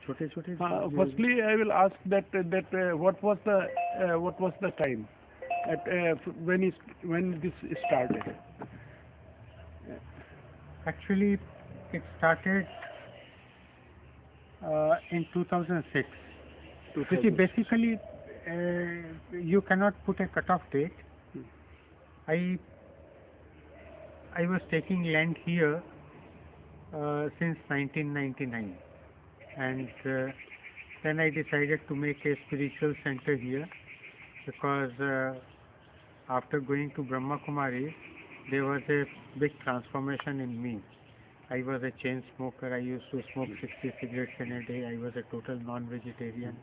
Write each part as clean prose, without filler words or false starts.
Firstly, I will ask that what was the time at when this started? Actually, it started in 2006. You see, basically, you cannot put a cutoff date. I was taking land here since 1999, and then I decided to make a spiritual center here because after going to Brahma Kumari, there was a big transformation in me. I was a chain smoker. I used to smoke 60 cigarettes in a day. I was a total non-vegetarian,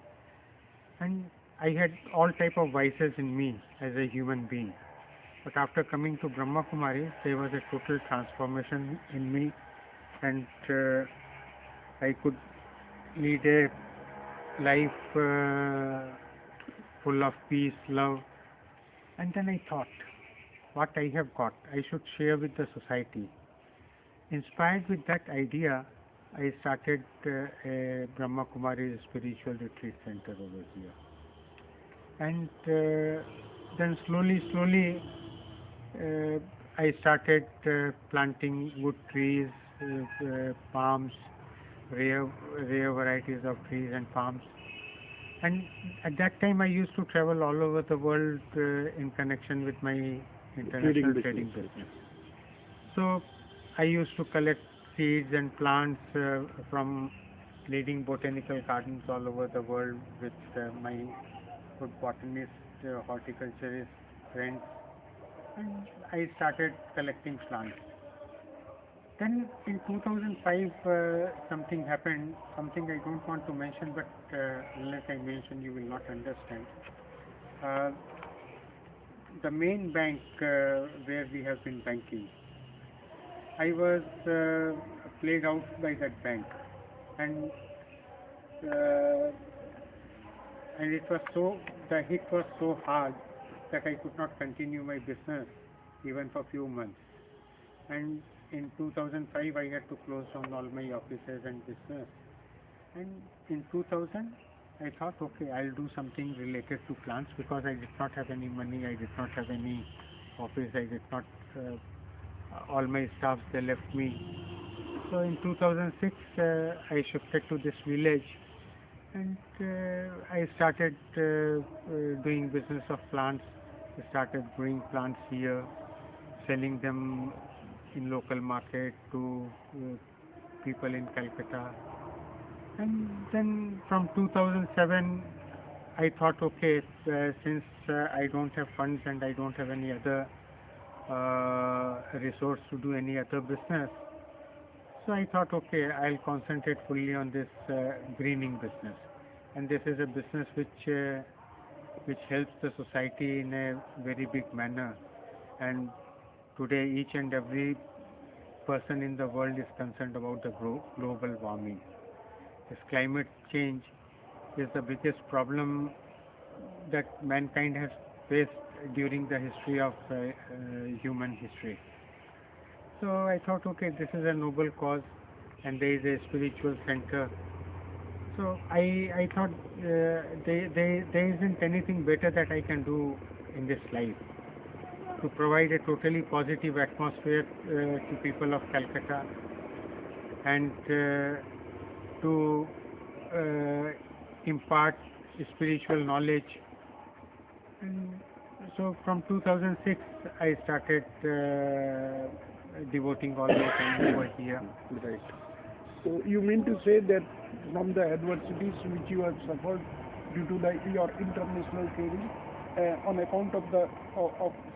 and I had all type of vices in me as a human being. But after coming to Brahma Kumari, there was a total transformation in me, and I could lead a life full of peace, love. And then I thought, what I have got, I should share with the society. Inspired with that idea, I started a Brahma Kumari spiritual retreat center over here. And then slowly, I started planting wood trees, palms, rare varieties of trees and palms. And at that time, I used to travel all over the world in connection with my international trading business. So I used to collect seeds and plants from leading botanical gardens all over the world with my good botanist, horticulturist friends, and I started collecting plants. Then in 2005 something happened, something I don't want to mention, but unless I mention you will not understand. Uh, the main bank where we have been banking, I was played out by that bank, and uh, it was the hit was so hard that I could not continue my business even for few months. And in 2005 I had to close down all my offices and business. And in 2000 I thought, okay, I'll do something related to plants because I did not have any money, I did not have any office, I did not, all my staffs, they left me. So in 2006 I shifted to this village, and I started doing business of plants. I started growing plants here, selling them in local market to people in Calcutta. And then from 2007 I thought, okay, since I don't have funds and I don't have any other resource to do any other business, so I thought, okay, I'll concentrate fully on this greening business. And this is a business which helps the society in a very big manner. And today each and every person in the world is concerned about the global warming. This climate change is the biggest problem that mankind has faced during the history of human history. So I thought, okay, this is a noble cause, and there is a spiritual center. So I thought there isn't anything better that I can do in this life to provide a totally positive atmosphere to people of Calcutta, and to impart spiritual knowledge. And so from 2006 I started devoting all my time over here. Right. So you mean to say that from the adversities which you have suffered due to your international trading, on account of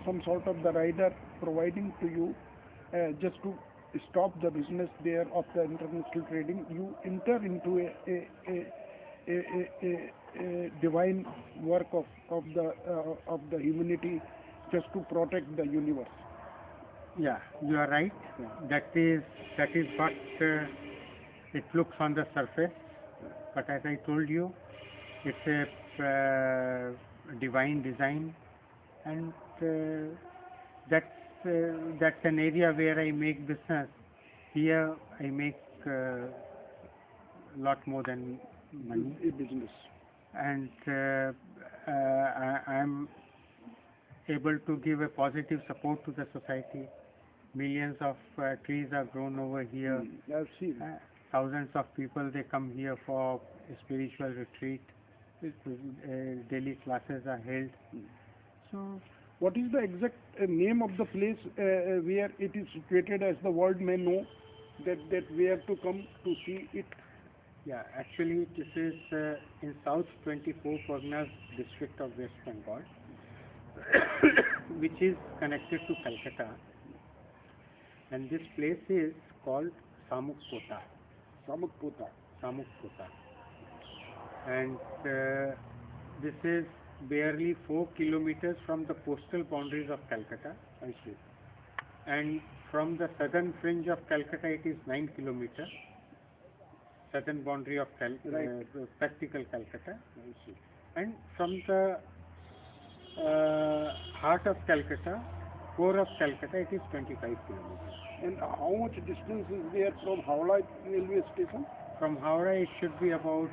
some sort of the rider providing to you just to stop the business there of the international trading, you enter into a divine work of the humanity just to protect the universe. Yeah, you are right. Yeah. That is what it looks on the surface, but as I told you, it's a divine design, and that's an area where I make business. Here I make lot more than money. A business. And I am able to give a positive support to the society. Millions of trees are grown over here. I've seen. Thousands of people, they come here for a spiritual retreat. Daily classes are held. So, What is the exact name of the place where it is situated, as the world may know that where to come to see it? yeah, actually this is in South 24 Parganas district of West Bengal, which is connected to Calcutta. And this place is called Samukpota. Samukpota. Samukpota. And this is barely 4 kilometers from the coastal boundaries of Calcutta. I see. And from the southern fringe of Calcutta, it is 9 kilometers. Southern boundary of practical Calcutta. I see. And from the heart of Calcutta, core of Calcutta, it is 25 kilometers. And how much distance is there from Howrah railway station? From Howrah, it should be about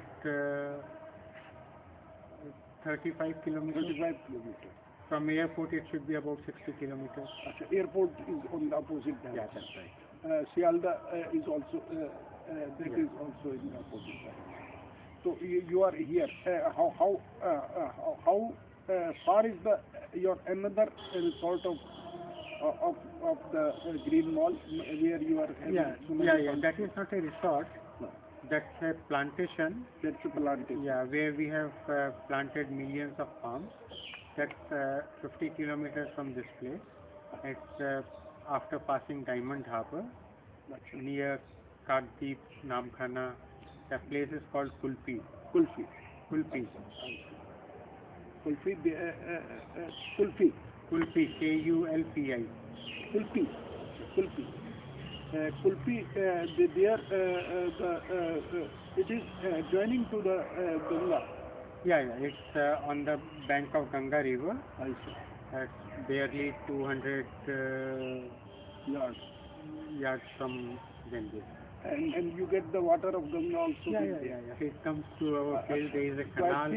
35 kilometers. 35 kilometers. From airport, it should be about 60 kilometers. Airport is on the opposite Yeah, direction. that's right. Sialda is also is also in the opposite direction. So you are here. How far is your another sort of the green mall where you are having so many That is not a resort. No. That's a plantation. That's a plantation. Yeah, where we have planted millions of palms. That's 50 kilometers from this place. It's after passing Diamond Harbour, near Kaddeep, Namkhana. The place is called Kulfi. Kulfi. Kulfi. Kulfi. Kulfi. Kulfi. Kulpi. Kulfi. Kulfi. Kulfi. It is joining to the Ganga. Yeah, it's on the bank of Ganga River. I see. That's barely 200 yards from Ganges. And you get the water of Ganga also. Yeah. It comes to our field. There is a So canal.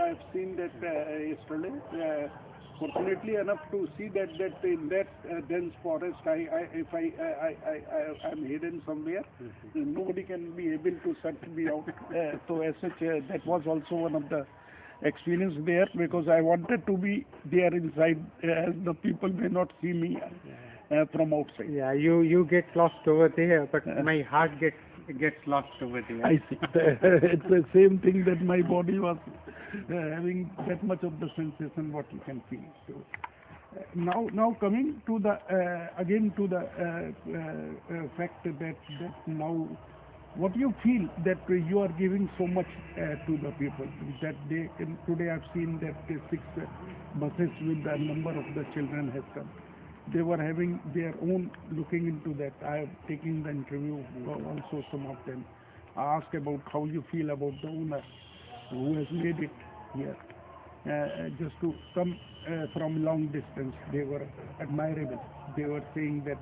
I've seen that yesterday. Fortunately enough to see that in that dense forest, if I am hidden somewhere, nobody can be able to search me out. So as such, that was also one of the experience there, because I wanted to be there inside, as the people may not see me from outside. Yeah, you get lost over there, but my heart gets lost over there. I see. It's the same thing that my body was having that much of the sensation what you can feel. So now coming to the again to the fact that now what you feel that you are giving so much to the people, that they can, today I've seen that 6 buses with the number of the children has come. They were having their own looking into that. I have taken the interview also, some of them. I asked about how you feel about the owner who has made it here. Just to come from long distance, they were admirable. They were saying that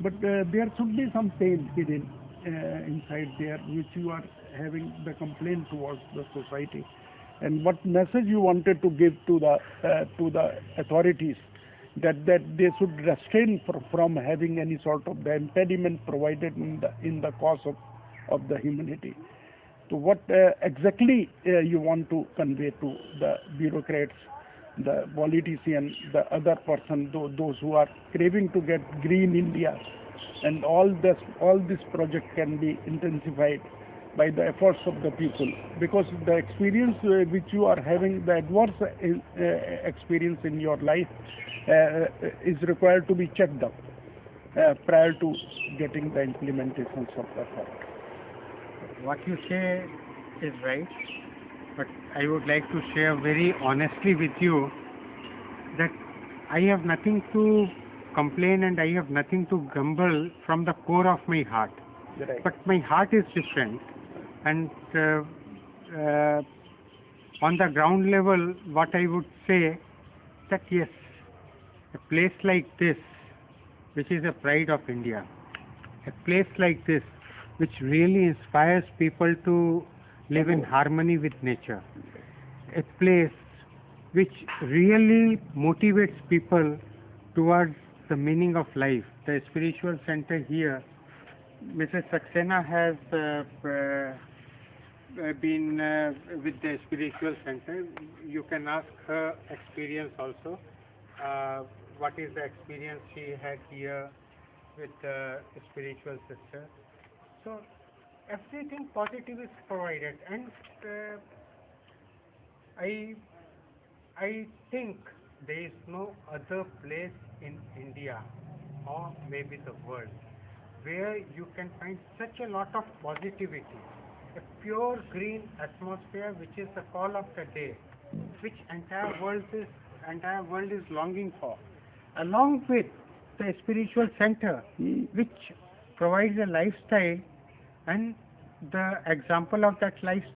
but there should be some pain hidden inside there, which you are having the complaint towards the society. And what message you wanted to give to the authorities, that they should restrain from having any sort of the impediment provided in the cause of the humanity. So what exactly you want to convey to the bureaucrats, the politicians, the other person, those who are craving to get green India, and all this project can be intensified by the efforts of the people, because the experience which you are having, the adverse experience in your life is required to be checked up prior to getting the implementations of the thought. What you say is right, but I would like to share very honestly with you that I have nothing to complain and I have nothing to grumble from the core of my heart. Right. But my heart is different, and on the ground level, what I would say that yes, a place like this, which is a pride of India, a place like this, which really inspires people to live in harmony with nature. A place which really motivates people towards the meaning of life. The spiritual center here, Mrs. Saxena has been with the spiritual center. You can ask her experience also. What is the experience she had here with the spiritual sister? So everything positive is provided, and I think there is no other place in India or maybe the world where you can find such a lot of positivity, a pure green atmosphere, which is the call of the day, which entire world is longing for, along with the spiritual center, which provides a lifestyle, and the example of that lifestyle